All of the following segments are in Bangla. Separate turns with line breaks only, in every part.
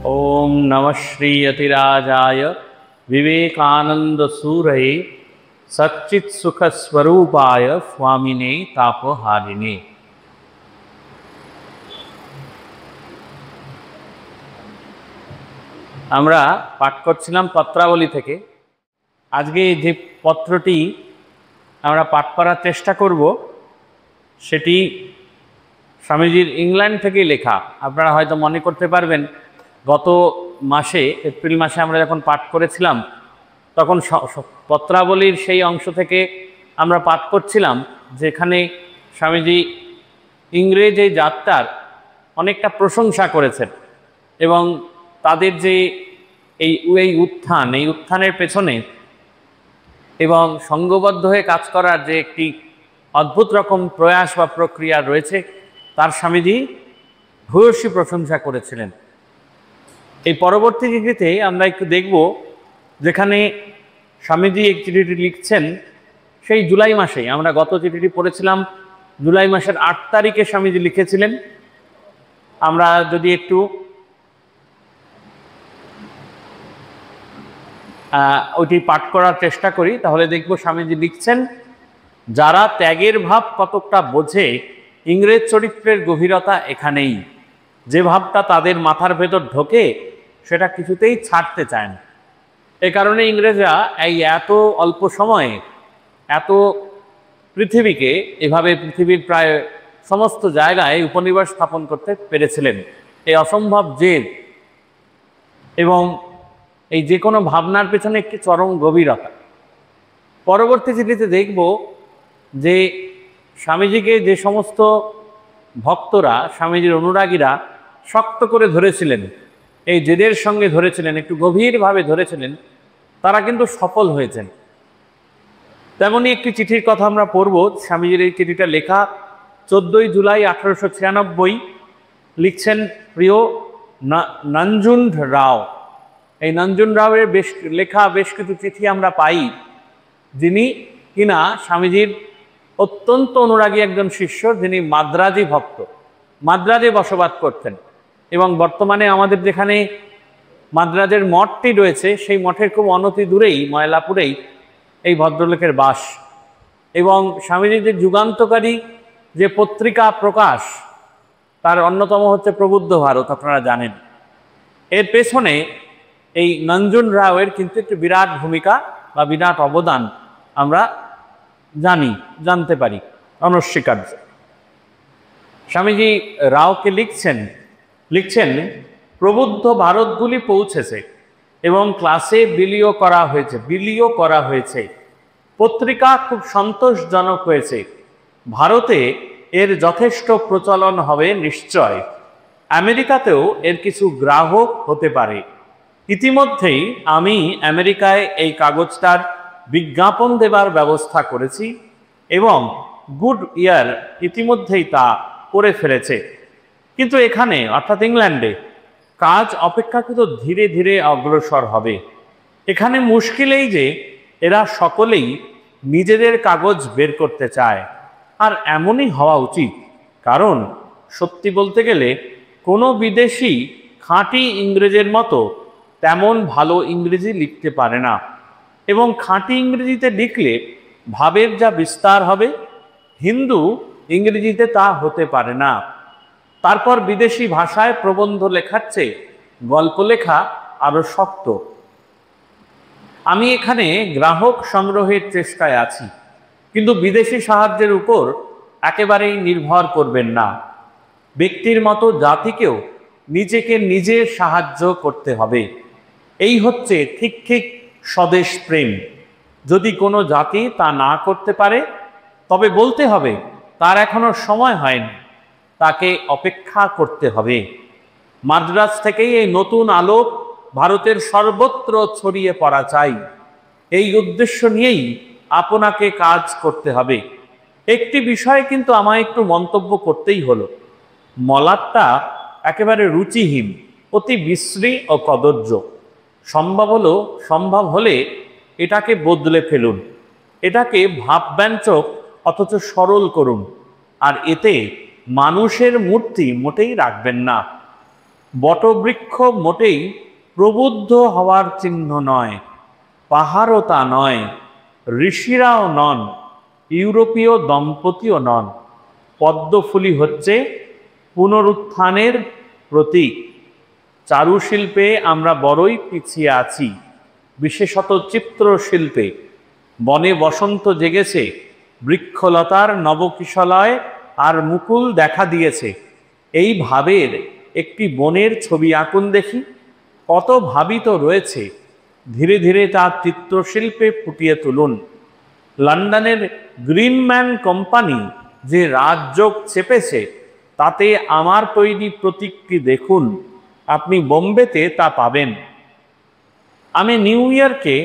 ओम नमः श्री यतिराजाय विवेकानंद सूरये सच्चित सुख स्वरूपाय स्वामिने तापहारिणे। আমরা পাঠ করছিলাম পত্রাবলী থেকে। আজকে যে পত্রটি আমরা পাঠ করার চেষ্টা করব সেটি স্বামীজির ইংল্যান্ড থেকে লেখা। আপনারা হয়তো মনে করতে পারবেন গত মাসে এপ্রিল মাসে আমরা যখন পাঠ করেছিলাম তখন পত্রাবলীর সেই অংশ থেকে আমরা পাঠ করছিলাম যেখানে স্বামীজি ইংরেজ এই যাত্রার অনেকটা প্রশংসা করেছেন এবং তাদের যে এই উত্থানের পেছনে এবং সঙ্গবদ্ধ হয়ে কাজ করার যে একটি অদ্ভুত রকম প্রয়াস বা প্রক্রিয়া রয়েছে তার স্বামীজি ভূয়সী প্রশংসা করেছিলেন। এই পরবর্তী চিঠিতে আমরা একটু দেখব যেখানে স্বামীজি এই চিঠিটি লিখছেন সেই জুলাই মাসেই। আমরা গত চিঠিটি পড়েছিলাম জুলাই মাসের 8 তারিখে স্বামীজি লিখেছিলেন। আমরা যদি একটু ওইটি পাঠ করার চেষ্টা করি তাহলে দেখব স্বামীজি লিখছেন, যারা ত্যাগের ভাব কতকটা বোঝে ইংরেজ চরিত্রের গভীরতা এখানেই। যে ভাবটা তাদের মাথার ভেতর ঢোকে সেটা কিছুতেই ছাড়তে চায় না। এ কারণে ইংরেজরা এই এত অল্প সময়ে এত পৃথিবীকে এভাবে পৃথিবীর প্রায় সমস্ত জায়গায় উপনিবেশ স্থাপন করতে পেরেছিলেন। এই অসম্ভব জেদ এবং এই যে কোনো ভাবনার পেছনে একটি চরম গভীরতা। পরবর্তী চিঠিতে দেখব যে স্বামীজিকে যে সমস্ত ভক্তরা স্বামীজির অনুরাগীরা শক্ত করে ধরেছিলেন, এই জেদের সঙ্গে ধরেছিলেন, একটু গভীরভাবে ধরেছিলেন, তারা কিন্তু সফল হয়েছেন। তেমনই একটি চিঠির কথা আমরা পড়ব। স্বামীজির এই চিঠিটা লেখা 14 জুলাই 1896। লিখছেন প্রিয় নঞ্জুন্ড রাও। এই নঞ্জুন্ড রাওয়ের লেখা বেশ কিছু চিঠি আমরা পাই, যিনি কিনা স্বামীজির অত্যন্ত অনুরাগী একজন শিষ্য, যিনি মাদ্রাজি ভক্ত, মাদ্রাজে বসবাস করতেন এবং বর্তমানে আমাদের যেখানে মাদ্রাজের মঠটি রয়েছে সেই মঠের খুব অনতি দূরেই ময়লাপুরেই এই ভদ্রলোকের বাস। এবং স্বামীজির যে যুগান্তকারী যে পত্রিকা প্রকাশ তার অন্যতম হচ্ছে প্রবুদ্ধ ভারত, আপনারা জানেন। এর পেছনে এই নঞ্জুন্ড রাওয়ের কিন্তু একটি বিরাট ভূমিকা বা বিরাট অবদান আমরা জানতে পারি অনস্বীকার্য। স্বামীজি রাওকে লিখছেন প্রবুদ্ধ ভারতগুলি পৌঁছেছে এবং ক্লাসে বিলিও করা হয়েছে। পত্রিকা খুব সন্তোষজনক হয়েছে। ভারতে এর যথেষ্ট প্রচলন হবে নিশ্চয়। আমেরিকাতেও এর কিছু গ্রাহক হতে পারে। ইতিমধ্যেই আমি আমেরিকায় এই কাগজটার বিজ্ঞাপন দেবার ব্যবস্থা করেছি এবং গুড ইয়ার ইতিমধ্যেই তা করে ফেলেছে। কিন্তু এখানে অর্থাৎ ইংল্যান্ডে কাজ অপেক্ষাকৃত ধীরে ধীরে অগ্রসর হবে। এখানে মুশকিল এই যে এরা সকলেই নিজেদের কাগজ বের করতে চায়, আর এমনই হওয়া উচিত। কারণ সত্যি বলতে গেলে কোনো বিদেশি খাঁটি ইংরেজের মতো তেমন ভালো ইংরেজি লিখতে পারে না, এবং খাঁটি ইংরেজিতে লিখলে ভাবের যা বিস্তার হবে হিন্দু ইংরেজিতে তা হতে পারে না। তারপর বিদেশি ভাষায় প্রবন্ধ লেখার চেয়ে গল্প লেখা আরো শক্ত। আমি এখানে গ্রাহক সংগ্রহের চেষ্টায় আছি, কিন্তু বিদেশি সাহায্যের উপর একেবারেই নির্ভর করবেন না। ব্যক্তির মতো জাতিকেও নিজেকে নিজে সাহায্য করতে হবে। এই হচ্ছে ঠিক স্বদেশ প্রেম। যদি কোনো জাতি তা না করতে পারে তবে বলতে হবে তার এখনো সময় হয়নি, তাকে অপেক্ষা করতে হবে। মাদ্রাজ থেকেই এই নতুন আলোক ভারতের সর্বত্র ছড়িয়ে পড়া চাই। এই উদ্দেশ্য নিয়েই আপনাকে কাজ করতে হবে। একটি বিষয়ে কিন্তু আমায় একটু মন্তব্য করতেই হলো। মলাটটা একেবারে রুচিহীন, অতি বিশ্রী ও কদর্য। সম্ভব হলে এটাকে বদলে ফেলুন, এটাকে ভাবব্যঞ্জক অথচ সরল করুন, আর এতে মানুষের মূর্তি মোটেই রাখবেন না। বটবৃক্ষ মোটেই প্রবুদ্ধ হওয়ার চিহ্ন নয়, পাহাড়ও তা নয়, ঋষিরাও নন, ইউরোপীয় দম্পতিও নন। পদ্মফুলি হচ্ছে পুনরুত্থানের প্রতীক। চারুশিল্পে আমরা বড়ই পিছিয়ে আছি, বিশেষত চিত্রশিল্পে। বনে বসন্ত জেগেছে, বৃক্ষলতার নবকিশলয় আর মুকুল দেখা দিয়েছে। এই ভাবের একটি বনের ছবি আঁকুন দেখি। কত ভাবিত রয়েছে, ধীরে ধীরে তা চিত্রশিল্পে ফুটিয়ে তুলুন। লন্ডনের গ্রিনম্যান কোম্পানি যে রাজযোগ চেপেছে, তাতে আমার তৈরি প্রতীকটি দেখুন। আপনি বোম্বেতে তা পাবেন। আমি নিউ ইয়র্কে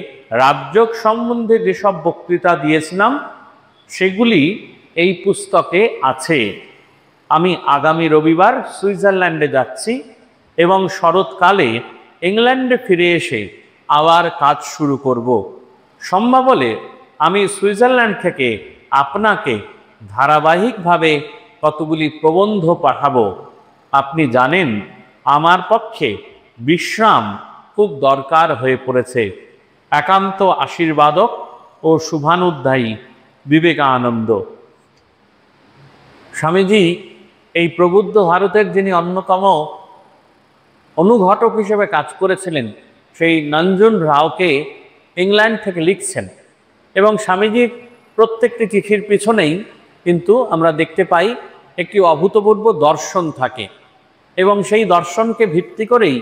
রাজযোগ সম্বন্ধে যেসব বক্তৃতা দিয়েছিলাম, সেগুলি এই পুস্তকে আছে। আমি আগামী রবিবার সুইজারল্যান্ডে যাচ্ছি এবং শরৎকালে ইংল্যান্ডে ফিরে এসে আবার কাজ শুরু করব। সম্ভব হলে আমি সুইজারল্যান্ড থেকে আপনাকে ধারাবাহিকভাবে কতগুলি প্রবন্ধ পাঠাবো। আপনি জানেন, আমার পক্ষে বিশ্রাম খুব দরকার হয়ে পড়েছে। একান্ত আশীর্বাদক ও শুভানুধ্যায়ী, বিবেকানন্দ। স্বামীজি এই প্রবুদ্ধ ভারতের যিনি অন্যতম অনুঘটক হিসেবে কাজ করেছিলেন, সেই নঞ্জন রাওকে ইংল্যান্ড থেকে লিখছেন। এবং স্বামীজির প্রত্যেকটি চিঠির পিছনেই কিন্তু আমরা দেখতে পাই একটি অভূতপূর্ব দর্শন থাকে, এবং সেই দর্শনকে ভিত্তি করেই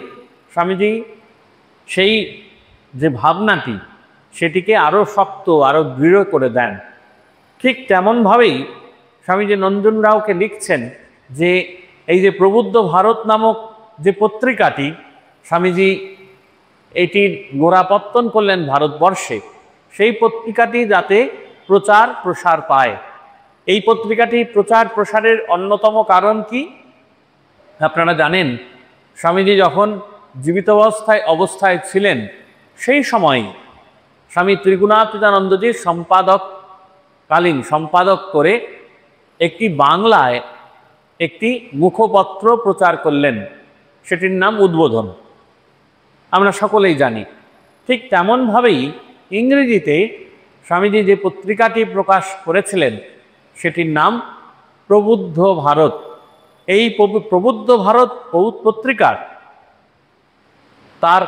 স্বামীজি সেই যে ভাবনাটি, সেটিকে আরও শক্ত, আরও দৃঢ় করে দেন। ঠিক তেমনভাবেই স্বামীজি নঞ্জন রাওকে লিখছেন যে এই যে প্রবুদ্ধ ভারত নামক যে পত্রিকাটি, স্বামীজি এটির গোড়াপত্তন করলেন ভারতবর্ষে, সেই পত্রিকাটি যাতে প্রচার প্রসার পায়। এই পত্রিকাটি প্রচার প্রসারের অন্যতম কারণ কি? আপনারা জানেন, স্বামীজি যখন জীবিত অবস্থায় ছিলেন, সেই সময় স্বামী ত্রিগুণাতীতানন্দজির সম্পাদককালীন সম্পাদক করে একটি বাংলায় একটি মুখপত্র প্রচার করলেন, সেটির নাম উদ্বোধন। আমরা সকলেই জানি। ঠিক তেমনভাবেই ইংরেজিতে স্বামীজি যে পত্রিকাটি প্রকাশ করেছিলেন, সেটির নাম প্রবুদ্ধ ভারত। এই প্রবুদ্ধ ভারত পত্রিকার তার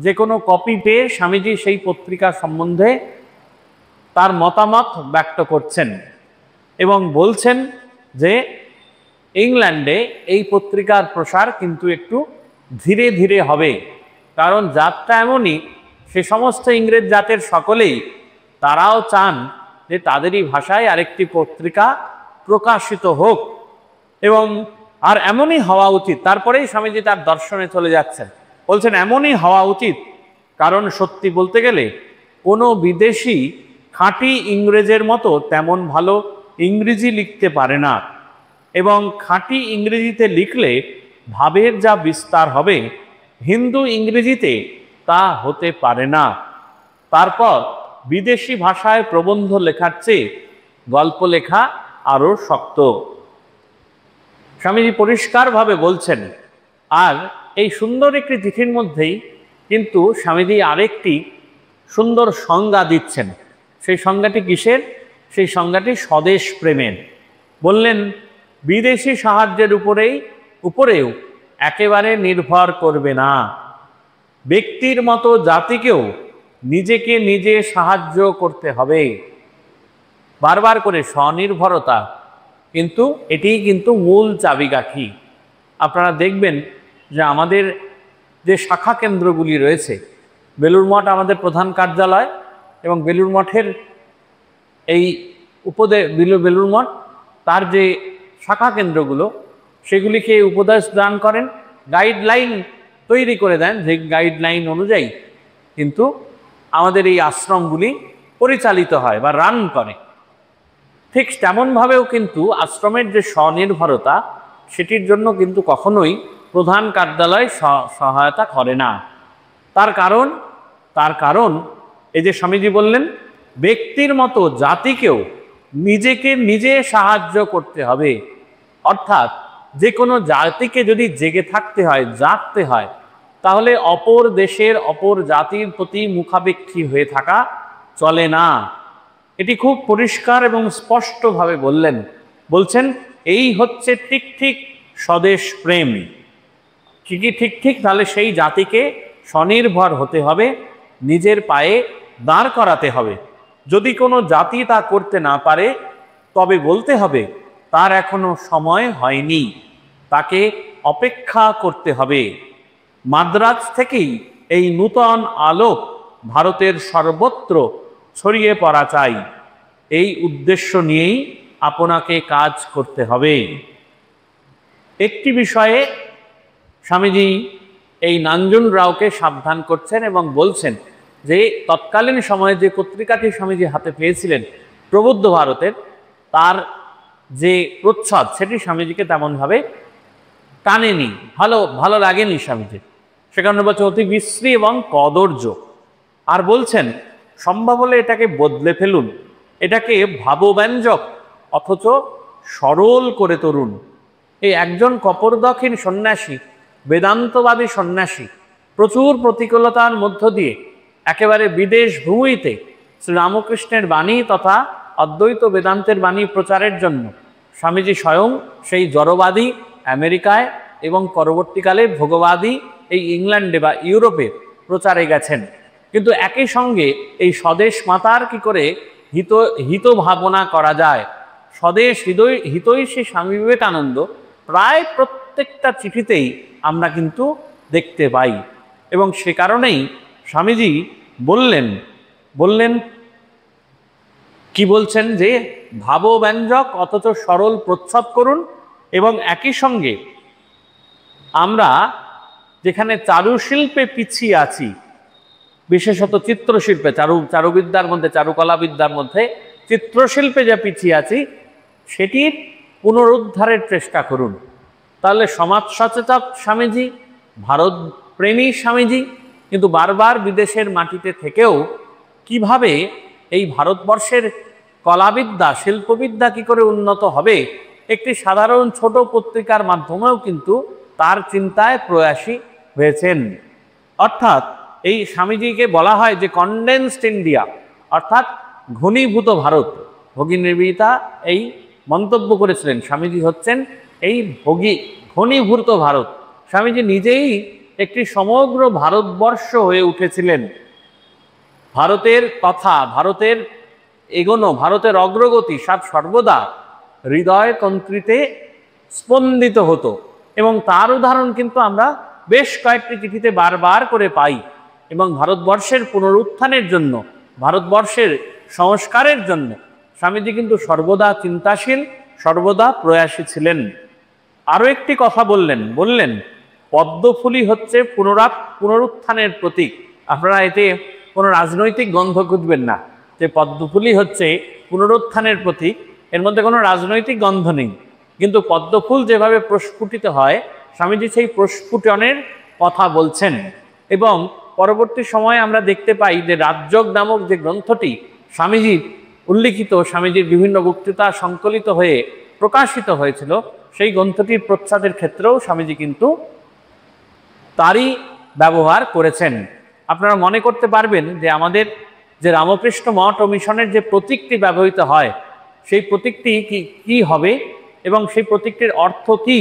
যে কোনো কপি পেয়ে স্বামীজি সেই পত্রিকা সম্বন্ধে তার মতামত ব্যক্ত করছেন এবং বলছেন যে ইংল্যান্ডে এই পত্রিকার প্রসার কিন্তু একটু ধীরে ধীরে হবে, কারণ জাতটা এমনই, সে সমস্ত ইংরেজ জাতের সকলেই তারাও চান যে তাদেরই ভাষায় আরেকটি পত্রিকা প্রকাশিত হোক, এবং আর এমনই হওয়া উচিত। তারপরেই স্বামীজি তার দর্শনে চলে যাচ্ছেন, বলছেন এমনই হওয়া উচিত, কারণ সত্যি বলতে গেলে কোনো বিদেশি খাঁটি ইংরেজের মতো তেমন ভালো ইংরেজি লিখতে পারে না, এবং খাঁটি ইংরেজিতে লিখলে ভাবের যা বিস্তার হবে, হিন্দু ইংরেজিতে তা হতে পারে না। তারপর বিদেশি ভাষায় প্রবন্ধ লেখার চেয়ে গল্প লেখা আরও শক্ত। স্বামীজি পরিষ্কারভাবে বলছেন। আর এই সুন্দর একটি চিঠির মধ্যেই কিন্তু স্বামীজি আরেকটি সুন্দর সংজ্ঞা দিচ্ছেন। সেই সংজ্ঞাটি কিসের? সেই সংজ্ঞাটি স্বদেশ প্রেমের। বললেন, বিদেশি সাহায্যের উপরেও একেবারে নির্ভর করবে না। ব্যক্তির মতো জাতিকেও নিজেকে নিজে সাহায্য করতে হবে। বারবার করে স্বনির্ভরতা, কিন্তু এটিই কিন্তু মূল চাবিকাঠি। আপনারা দেখবেন যে আমাদের যে শাখা কেন্দ্রগুলি রয়েছে, বেলুড় মঠ আমাদের প্রধান কার্যালয়, এবং বেলুড় মঠের এই বেলুড় মঠ তার যে শাখা কেন্দ্রগুলো, সেগুলিকে উপদেশ দান করেন, গাইডলাইন তৈরি করে দেন, যে গাইডলাইন অনুযায়ী কিন্তু আমাদের এই আশ্রমগুলি পরিচালিত হয় বা রান করে। ঠিক তেমনভাবেও কিন্তু আশ্রমের যে স্বনির্ভরতা, সেটির জন্য কিন্তু কখনোই প্রধান কার্যালয় সহায়তা করে না। তার কারণ এই যে স্বামীজি বললেন, ব্যক্তির মতো জাতিকেও নিজেকে নিজে সাহায্য করতে হবে। অর্থাৎ যে কোনো জাতিকে যদি জেগে থাকতে হয়, জাগতে হয়, তাহলে অপর দেশের অপর জাতির প্রতি মুখাপেক্ষী হয়ে থাকা চলে না। এটি খুব পরিষ্কার এবং স্পষ্টভাবে বলছেন এই হচ্ছে ঠিক ঠিক স্বদেশ প্রেম। কি ঠিক ঠিক? তাহলে সেই জাতিকে স্বনির্ভর হতে হবে, নিজের পায়ে দাঁড় করাতে হবে। যদি কোনো জাতি তা করতে না পারে, তবে বলতে হবে তার এখনো সময় হয়নি, তাকে অপেক্ষা করতে হবে। মাদ্রাজ থেকেই এই নূতন আলোক ভারতের সর্বত্র ছড়িয়ে পড়া চাই। এই উদ্দেশ্য নিয়েই আপনাকে কাজ করতে হবে। একটি বিষয়ে স্বামীজি এই নাঞ্জন রাওকে সাবধান করছেন এবং বলছেন যে তৎকালীন সময়ে যে পত্রিকাটি স্বামীজি হাতে পেয়েছিলেন প্রবুদ্ধ ভারতের, তার যে প্রচ্ছদ সেটি স্বামীজিকে তেমনভাবে টানেনি, ভালো লাগেনি স্বামীজির। সে কারণে বলছে অতি বিশ্রী এবং কদর্য। আর বলছেন সম্ভব হলে এটাকে বদলে ফেলুন, এটাকে ভাবব্যঞ্জক অথচ সরল করে তুলুন। এই একজন কপরদক্ষিণ সন্ন্যাসী, বেদান্তবাদী সন্ন্যাসী, প্রচুর প্রতিকূলতার মধ্য দিয়ে একেবারে বিদেশ ভূমিতে শ্রীরামকৃষ্ণের বাণী তথা অদ্বৈত বেদান্তের বাণী প্রচারের জন্য স্বামীজি স্বয়ং সেই জড়বাদী আমেরিকায় এবং পরবর্তীকালে ভোগবাদী এই ইংল্যান্ডে বা ইউরোপে প্রচারে গেছেন। কিন্তু একই সঙ্গে এই স্বদেশ মাতার কি করে হিত ভাবনা করা যায়, স্বদেশ হিতৈষী স্বামী বিবেকানন্দ প্রায় প্রত্যেকটা চিঠিতেই আমরা কিন্তু দেখতে পাই। এবং সে কারণেই স্বামীজি বললেন কি বলছেন যে ভাবব্যঞ্জক অথচ সরল প্রচ্ছদ করুন। এবং একই সঙ্গে আমরা যেখানে চারুশিল্পে পিছিয়ে আছি, বিশেষত চিত্রশিল্পে, চারুবিদ্যার মধ্যে, চারুকলাবিদ্যার মধ্যে চিত্রশিল্পে যা পিছিয়ে আছি সেটির পুনরুদ্ধারের চেষ্টা করুন। তাহলে সমাজ সচেতক স্বামীজি, ভারত প্রেমী স্বামীজি কিন্তু বারবার বিদেশের মাটিতে থেকেও কিভাবে এই ভারতবর্ষের কলাবিদ্যা, শিল্পবিদ্যা কি করে উন্নত হবে, একটি সাধারণ ছোট পত্রিকার মাধ্যমেও কিন্তু তার চিন্তায় প্রয়াসী হয়েছেন। অর্থাৎ এই স্বামীজিকে বলা হয় যে কনডেন্সড ইন্ডিয়া, অর্থাৎ ঘনীভূত ভারত। ভগিনী নিবেদিতা এই মন্তব্য করেছিলেন স্বামীজি হচ্ছেন এই ঘনীভূত ভারত। স্বামীজি নিজেই একটি সমগ্র ভারতবর্ষ হয়ে উঠেছিলেন। ভারতের কথা, ভারতের এগোনো, ভারতের অগ্রগতি সর্বদা হৃদয় তন্ত্রীতে স্পন্দিত হতো। এবং তার উদাহরণ কিন্তু আমরা বেশ কয়েকটি চিঠিতে বারবার করে পাই। এবং ভারতবর্ষের পুনরুত্থানের জন্য, ভারতবর্ষের সংস্কারের জন্য স্বামীজি কিন্তু সর্বদা চিন্তাশীল, সর্বদা প্রয়াসী ছিলেন। আরও একটি কথা বললেন পদ্মফুলি হচ্ছে পুনরুত্থানের প্রতীক। আপনারা এতে কোনো রাজনৈতিক গন্ধ খুঁজবেন না যে পদ্মফুলি হচ্ছে পুনরুত্থানের প্রতীক, এর মধ্যে কোনো রাজনৈতিক গন্ধ নেই। কিন্তু পদ্মফুল যেভাবে প্রস্ফুটিত হয়, স্বামীজি সেই প্রস্ফুটনের কথা বলছেন। এবং পরবর্তী সময়ে আমরা দেখতে পাই যে রাজযোগ নামক যে গ্রন্থটি স্বামীজির উল্লিখিত, স্বামীজির বিভিন্ন বক্তৃতা সংকলিত হয়ে প্রকাশিত হয়েছিল, সেই গ্রন্থটির প্রচ্ছদের ক্ষেত্রেও স্বামীজি কিন্তু তারই ব্যবহার করেছেন। আপনারা মনে করতে পারবেন যে আমাদের যে রামকৃষ্ণ মঠ ও মিশনের যে প্রতীকটি ব্যবহৃত হয়, সেই প্রতীকটি কি হবে এবং সেই প্রতীকটির অর্থ কি,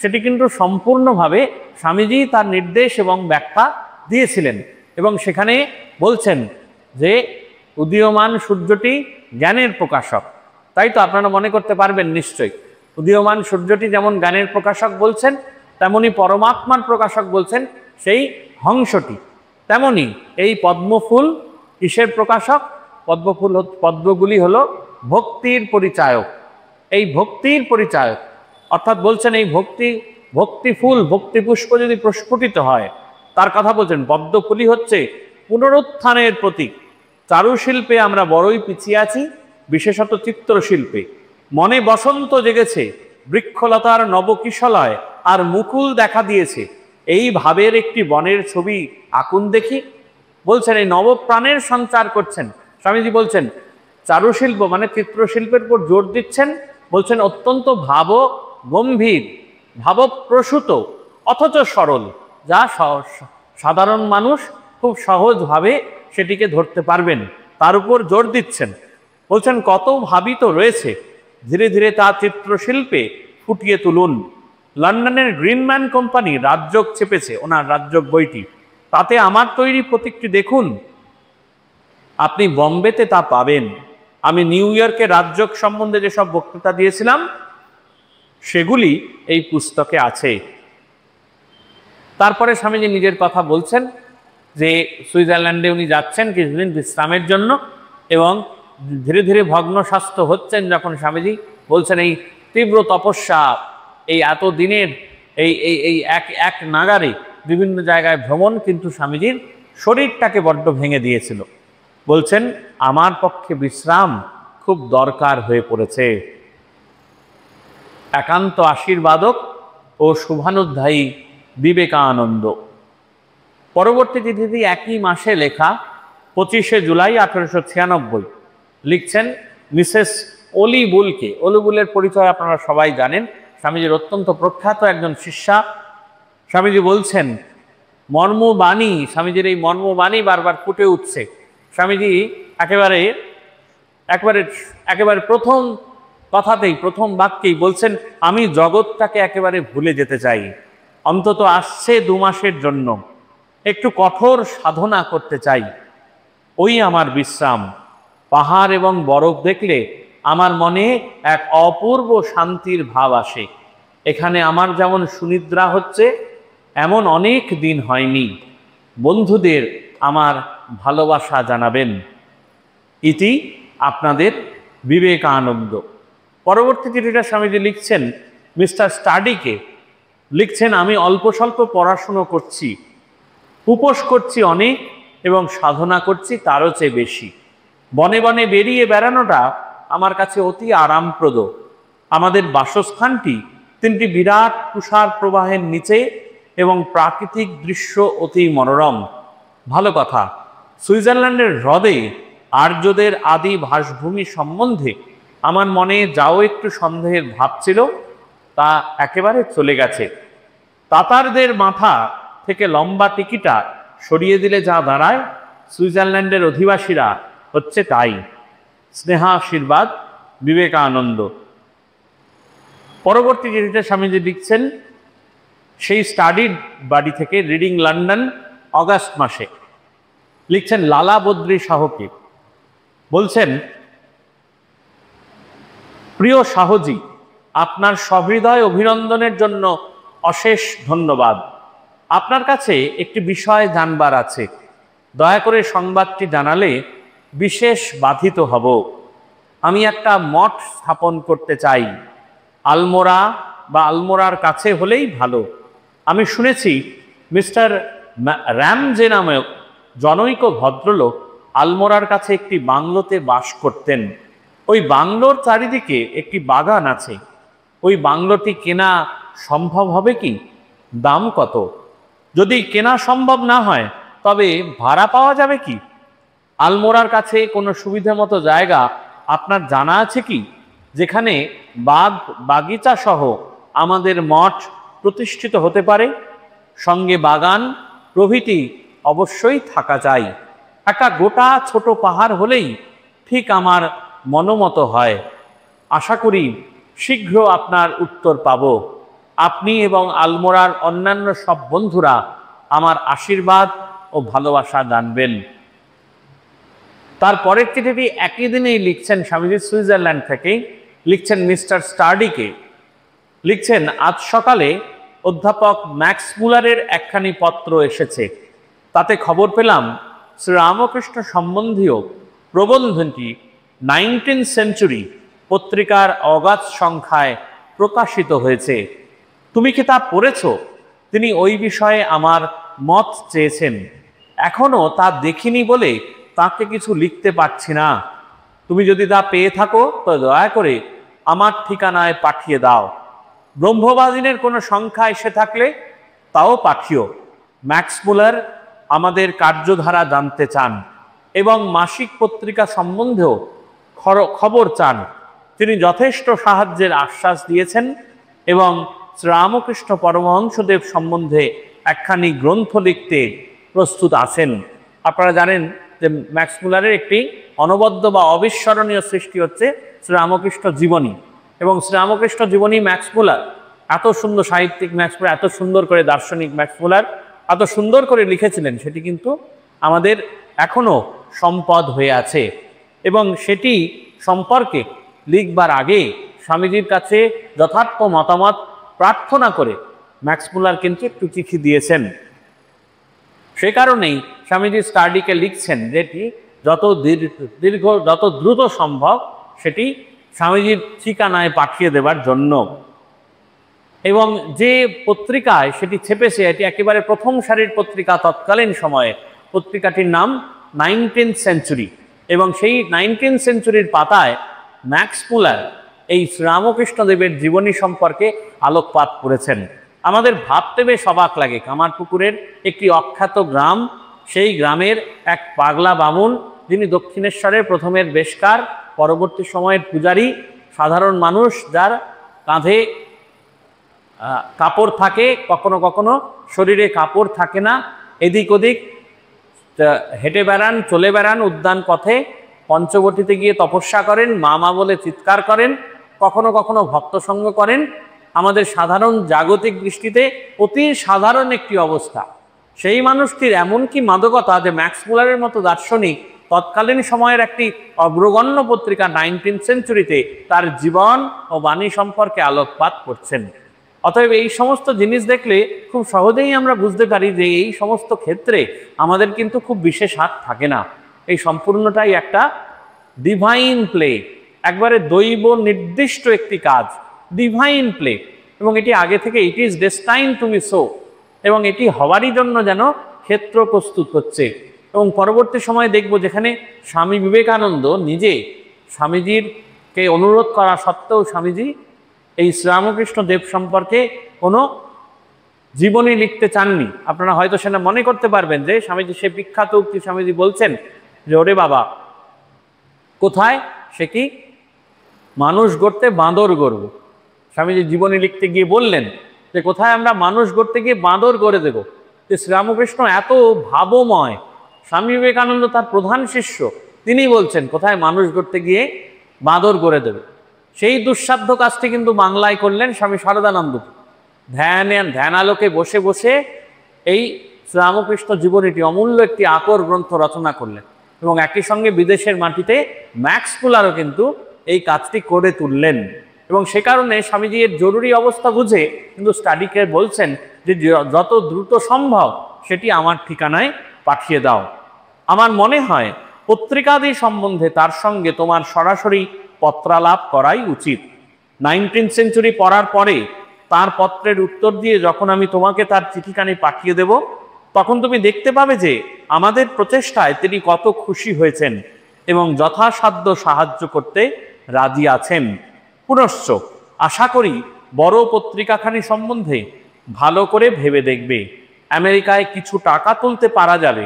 সেটি কিন্তু সম্পূর্ণভাবে স্বামীজি তার নির্দেশ এবং ব্যাখ্যা দিয়েছিলেন। এবং সেখানে বলছেন যে উদীয়মান সূর্যটি জ্ঞানের প্রকাশক। তাই তো আপনারা মনে করতে পারবেন নিশ্চয়ই, উদীয়মান সূর্যটি যেমন জ্ঞানের প্রকাশক বলছেন, তেমনি পরমাত্মার প্রকাশক বলছেন সেই হংসটি। তেমনি এই পদ্মফুল কিসের প্রকাশক? পদ্মগুলি হলো ভক্তির পরিচায়ক। এই ভক্তির পরিচায়ক অর্থাৎ বলছেন এই ভক্তিফুল, ভক্তিপুষ্প যদি প্রস্ফুটিত হয়, তার কথা বলছেন। পদ্মফুলি হচ্ছে পুনরুত্থানের প্রতীক। চারুশিল্পে আমরা বড়ই পিছিয়ে আছি, বিশেষত চিত্রশিল্পে। মনে বসন্ত জেগেছে, বৃক্ষলতার নবকিশলয় আর মুকুল দেখা দিয়েছে, এই ভাবের একটি বনের ছবি আঁকুন দেখি। বলছেন এই নবপ্রাণের সঞ্চার করছেন স্বামীজি। বলছেন চারুশিল্প মানে চিত্রশিল্পের উপর জোর দিচ্ছেন, বলছেন অত্যন্ত ভাব গম্ভীর ভাবপ্রসূত অথচ সরল, যা সাধারণ মানুষ খুব সহজভাবে সেটিকে ধরতে পারবেন, তার উপর জোর দিচ্ছেন। বলছেন কত ভাবিত রয়েছে, ধীরে ধীরে তা চিত্রশিল্পে ফুটিয়ে তুলুন। লন্ডনের গ্রিনম্যান কোম্পানি রাজযোগ চেপেছে, ওনার রাজযোগ বইটি, তাতে আমার তৈরি প্রতীকটি দেখুন। আপনি বম্বেতে তা পাবেন। আমি নিউ ইয়র্কে রাজযোগ সম্বন্ধে যেসব বক্তৃতা দিয়েছিলাম সেগুলি এই পুস্তকে আছে। তারপরে স্বামীজি নিজের কথা বলছেন যে সুইজারল্যান্ডে উনি যাচ্ছেন কিছুদিন বিশ্রামের জন্য, এবং ধীরে ধীরে ভগ্ন স্বাস্থ্য হচ্ছেন। যখন স্বামীজি বলছেন এই তীব্র তপস্যা, এই এত দিনের এই এই এই এক এক নাগারে বিভিন্ন জায়গায় ভ্রমণ কিন্তু স্বামীজির শরীরটাকে বড্ড ভেঙে দিয়েছিল। বলছেন আমার পক্ষে বিশ্রাম খুব দরকার হয়ে পড়েছে। একান্ত আশীর্বাদক ও শুভানুধ্যায়ী বিবেকানন্দ। পরবর্তী চিঠিটি একই মাসে লেখা, 25শে জুলাই 1896, লিখছেন মিসেস অলি বুলকে। অলি বুলের পরিচয় আপনারা সবাই জানেন, স্বামীজির অত্যন্ত প্রখ্যাত একজন শিষ্যা। স্বামীজি বলছেন মর্মবাণী, স্বামীজির এই মর্মবাণী বারবার ফুটে উঠছে। স্বামীজি একেবারে প্রথম কথাতেই, প্রথম বাক্যেই বলছেন আমি জগৎটাকে একেবারে ভুলে যেতে চাই, অন্তত আসছে 2 মাসের জন্য একটু কঠোর সাধনা করতে চাই, ওই আমার বিশ্রাম। পাহাড় এবং বরফ দেখলে আমার মনে এক অপূর্ব শান্তির ভাব আসে। এখানে আমার যেমন সুনিদ্রা হচ্ছে এমন অনেক দিন হয়নি। বন্ধুদের আমার ভালোবাসা জানাবেন। ইতি আপনাদের বিবেকানন্দ। পরবর্তী চিঠিটা স্বামীজি লিখছেন মিস্টার স্টাডিকে। লিখছেন আমি অল্প স্বল্প পড়াশুনো করছি, উপোস করছি অনেক এবং সাধনা করছি তারও চেয়ে বেশি। বনে বনে বেরিয়ে বেড়ানোটা আমার কাছে অতি আরামপ্রদ। আমাদের বাসস্থানটি 3টি বিরাট তুষার প্রবাহের নিচে এবং প্রাকৃতিক দৃশ্য অতি মনোরম। ভালো কথা, সুইজারল্যান্ডের হ্রদে আর্যদের আদি ভাসভূমি সম্বন্ধে আমার মনে যাও একটু সন্দেহের ভাব ছিল, তা একেবারে চলে গেছে। তাতারদের মাথা থেকে লম্বা টিকিটা সরিয়ে দিলে যা দাঁড়ায়, সুইজারল্যান্ডের অধিবাসীরা হচ্ছে তাই। স্নেহাশীর্বাদ বিবেকানন্দ। পরবর্তী চিঠিতে স্বামীজি লিখছেন সেই স্টাডি বাড়ি থেকে, রিডিং লন্ডন, অগাস্ট মাসে। লিখছেন লালা বদ্রী শাহকে। বলছেন প্রিয় শাহজি, আপনার সহৃদয় অভিনন্দনের জন্য অশেষ ধন্যবাদ। আপনার কাছে একটি বিষয় জানবার আছে, দয়া করে সংবাদটি জানালে বিশেষ বাধিত হব। আমি একটা মঠ স্থাপন করতে চাই। আলমোড়া বা আলমোড়ার কাছে হলেই ভালো। আমি শুনেছি মিস্টার র্যামজে নামক জনৈক ভদ্রলোক আলমোড়ার কাছে একটি বাংলোতে বাস করতেন। ওই বাংলোর চারিদিকে একটি বাগান আছে। ওই বাংলোটি কেনা সম্ভব হবে কি? দাম কত? যদি কেনা সম্ভব না হয় তবে ভাড়া পাওয়া যাবে কি? আলমোড়ার কাছে কোনো সুবিধা মতো জায়গা আপনার জানা আছে কি, যেখানে বাগ বাগিচা সহ আমাদের মঠ প্রতিষ্ঠিত হতে পারে? সঙ্গে বাগান প্রভৃতি অবশ্যই থাকা চাই। একটা গোটা ছোট পাহাড় হলেই ঠিক আমার মনোমতো হয়। আশা করি শীঘ্র আপনার উত্তর পাব। আপনি এবং আলমোড়ার অন্যান্য সব বন্ধুরা আমার আশীর্বাদ ও ভালোবাসা জানবেন। তার পরের চিঠিটি একই দিনেই লিখছেন স্বামীজি সুইজারল্যান্ড থেকে। লিখছেন মিস্টার স্টাডিকে। লিখছেন আজ সকালে অধ্যাপক ম্যাক্স মুলারের একখানি পত্র এসেছে। তাতে খবর পেলাম শ্রীরামকৃষ্ণ সম্বন্ধীয় প্রবন্ধটি 19th সেঞ্চুরি পত্রিকার অগাধ সংখ্যায় প্রকাশিত হয়েছে। তুমি কি তা পড়েছ? তিনি ওই বিষয়ে আমার মত চেয়েছেন। এখনো তা দেখিনি বলে তাকে কিছু লিখতে পারছি না। তুমি যদি তা পেয়ে থাকো তো দয়া করে আমার ঠিকানায় পাঠিয়ে দাও। ব্রহ্মবাদিনের কোনো সংখ্যা এসে থাকলে তাও পাঠিও। ম্যাক্স মুলার আমাদের কার্যধারা জানতে চান এবং মাসিক পত্রিকা সম্বন্ধেও খবর চান। তিনি যথেষ্ট সাহায্যের আশ্বাস দিয়েছেন এবং শ্রীরামকৃষ্ণ পরমহংসদেব সম্বন্ধে একখানি গ্রন্থ লিখতে প্রস্তুত আছেন। আপনারা জানেন যে ম্যাক্স মুলারের একটি অনবদ্য বা অবিস্মরণীয় সৃষ্টি হচ্ছে শ্রীরামকৃষ্ণ জীবনী, এবং শ্রীরামকৃষ্ণ জীবনী ম্যাক্স মুলার এত সুন্দর সাহিত্যিক, ম্যাক্স মুলার এত সুন্দর করে দার্শনিক ম্যাক্স মুলার এত সুন্দর করে লিখেছিলেন, সেটি কিন্তু আমাদের এখনও সম্পদ হয়ে আছে। এবং সেটি সম্পর্কে লিখবার আগে স্বামীজির কাছে যথার্থ মতামত প্রার্থনা করে ম্যাক্স মুলার কিন্তু একটু চিঠি দিয়েছেন। সে কারণেই স্বামীজি স্টাডিকে লিখছেন যেটি যত দ্রুত সম্ভব সেটি স্বামীজির ঠিকানায় পাঠিয়ে দেবার জন্য। এবং যে পত্রিকায় সেটি ছেপেছে এটি একেবারে প্রথম সারির পত্রিকা তৎকালীন সময়ে। পত্রিকাটির নাম 19th সেঞ্চুরি, এবং সেই 19th সেঞ্চুরির পাতায় ম্যাক্স মুলার এই শ্রীরামকৃষ্ণদেবের জীবনী সম্পর্কে আলোকপাত করেছেন। আমাদের ভাবতে বেশ অবাক লাগে। কামারপুকুরের একটি অখ্যাত গ্রাম, সেই গ্রামের এক পাগলা বামুন, যিনি দক্ষিণেশ্বরের প্রথমের বেশকার, পরবর্তী সময়ের পূজারী, সাধারণ মানুষ যার কাঁধে কাপড় থাকে, কখনো কখনো শরীরে কাপড় থাকে না, এদিক ওদিক হেঁটে বেড়ান, চলে বেড়ান উদ্যান পথে, পঞ্চবটিতে গিয়ে তপস্যা করেন, মা মা বলে চিৎকার করেন, কখনো কখনো ভক্তসঙ্গ করেন। আমাদের সাধারণ জাগতিক দৃষ্টিতে অতি সাধারণ একটি অবস্থা। সেই মানুষটির এমনকি মাদকতা যে ম্যাক্স মুলারের মতো দার্শনিক তৎকালীন সময়ের একটি অগ্রগণ্য পত্রিকা 19th সেঞ্চুরিতে তার জীবন ও বাণী সম্পর্কে আলোকপাত করছেন। অতএব এই সমস্ত জিনিস দেখলে খুব সহজেই আমরা বুঝতে পারি যে এই সমস্ত ক্ষেত্রে আমাদের কিন্তু খুব বিশেষ হাত থাকে না। এই সম্পূর্ণটাই একটা ডিভাইন প্লে, একবারে দৈব নির্দিষ্ট একটি কাজ, ডিভাইন প্লে। এবং এটি আগে থেকে it is destine to be so, এবং এটি হওয়ারই জন্য যেন ক্ষেত্র প্রস্তুত হচ্ছে। এবং পরবর্তী সময়ে দেখব যেখানে স্বামী বিবেকানন্দ নিজে স্বামীজিরকে অনুরোধ করা সত্ত্বেও স্বামীজি এই শ্রীরামকৃষ্ণ দেব সম্পর্কে কোনো জীবনী লিখতে চাননি। আপনারা হয়তো সেটা মনে করতে পারবেন যে স্বামীজি সে বিখ্যাত উক্তি স্বামীজি বলছেন যে ওরে বাবা, কোথায় সে কি মানুষ গড়তে বাঁদর গড়ব। স্বামীজি জীবনী লিখতে গিয়ে বললেন যে কোথায় আমরা মানুষ গড়তে গিয়ে বাঁদর গড়ে দেব। যে শ্রীরামকৃষ্ণ এত ভাবময়, স্বামী বিবেকানন্দ তার প্রধান শিষ্য, তিনি বলছেন কোথায় মানুষ গড়তে গিয়ে বাঁদর গড়ে দেবে। সেই দুঃসাধ্য কাজটি কিন্তু বাংলায় করলেন স্বামী শারদানন্দ। ধ্যানালোকে বসে বসে এই শ্রীরামকৃষ্ণ জীবনীটি অমূল্য একটি আকর গ্রন্থ রচনা করলেন, এবং একই সঙ্গে বিদেশের মাটিতে ম্যাক্স মুলারও কিন্তু এই কাজটি করে তুললেন। এবং সে কারণে স্বামীজি এর জরুরি অবস্থা বুঝে কিন্তু স্টাডিকে বলছেন যে যত দ্রুত সম্ভব সেটি আমার ঠিকানায় পাঠিয়ে দাও। আমার মনে হয় পত্রিকাদি সম্বন্ধে তার সঙ্গে তোমার সরাসরি পত্রালাপ করাই উচিত। 19th সেঞ্চুরি পড়ার পরে তার পত্রের উত্তর দিয়ে যখন আমি তোমাকে তার চিঠিখানি পাঠিয়ে দেব, তখন তুমি দেখতে পাবে যে আমাদের প্রচেষ্টায় তিনি কত খুশি হয়েছেন এবং যথাসাধ্য সাহায্য করতে রাজি আছেন। পুনশ্চ আশা করি বড় পত্রিকাখানি সম্বন্ধে ভালো করে ভেবে দেখবে। আমেরিকায় কিছু টাকা তুলতে পারা যাবে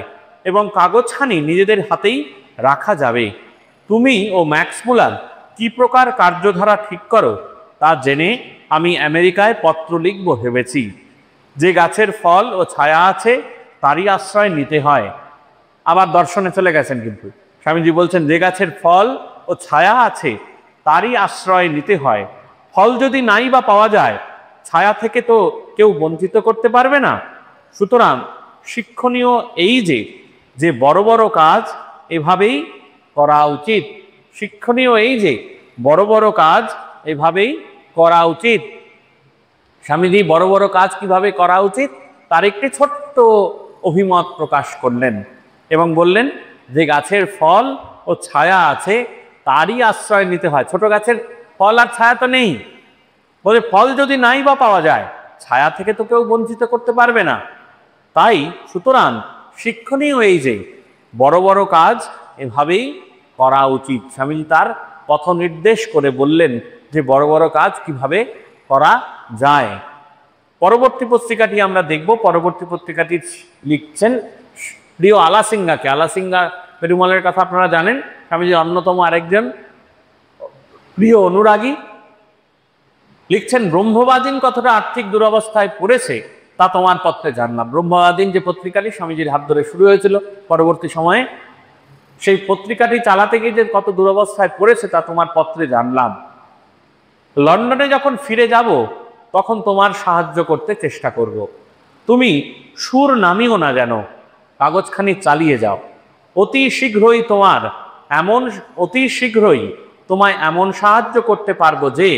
এবং কাগজখানি নিজেদের হাতেই রাখা যাবে। তুমি ও ম্যাক্স মুলার কি প্রকার কার্যধারা ঠিক করো তা জেনে আমি আমেরিকায় পত্র লিখব ভেবেছি। যে গাছের ফল ও ছায়া আছে তারই আশ্রয় নিতে হয়। আবার দর্শনে চলে গেছেন, কিন্তু স্বামীজি বলছেন যে গাছের ফল ও ছায়া আছে তারই আশ্রয় নিতে হয়। ফল যদি নাই বা পাওয়া যায়, ছায়া থেকে তো কেউ বঞ্চিত করতে পারবে না। সুতরাং শিক্ষণীয় এই যে বড় বড় কাজ এভাবেই করা উচিত। শিক্ষণীয় এই যে বড় বড় কাজ এভাবেই করা উচিত। স্বামীজি বড় বড় কাজ কিভাবে করা উচিত তার একটি ছোট্ট অভিমত প্রকাশ করলেন এবং বললেন যে গাছের ফল ও ছায়া আছে তারই আশ্রয় নিতে হয়। ছোট গাছের ফল আর ছায়া তো নেই, বলে ফল যদি নাই বা পাওয়া যায়, ছায়া থেকে তো কেউ বঞ্চিত করতে পারবে না। তাই সুতরাং শিক্ষণীয় এই যে বড় বড় কাজ এভাবেই করা উচিত। স্বামীজি তার পথ নির্দেশ করে বললেন যে বড় বড় কাজ কিভাবে করা যায়। পরবর্তী পত্রিকাটি আমরা দেখব। পরবর্তী পত্রিকাটি লিখছেন প্রিয় আলাসিঙ্গাকে। আলাসিঙ্গা পেরুমলের কথা আপনারা জানেন, স্বামীজির অন্যতম আরেকজন প্রিয় অনুরাগী। লিখছেন ব্রহ্মবাদীন কতটা আর্থিক দুরবস্থায় পড়েছে তা তোমার পত্রে জানলাম। ব্রহ্মবাদীন যে পত্রিকাটি স্বামীজির হাত ধরে শুরু হয়েছিল পরবর্তী সময়ে, সেই পত্রিকাটি চালাতে গিয়ে যে কত দুরবস্থায় পড়েছে তা তোমার পত্রে জানলাম। লন্ডনে যখন ফিরে যাব তখন তোমার সাহায্য করতে চেষ্টা করব। তুমি সুর নামিও না যেন, কাগজখানি চালিয়ে যাও। অতি শীঘ্রই তোমায় এমন সাহায্য করতে পারবো যে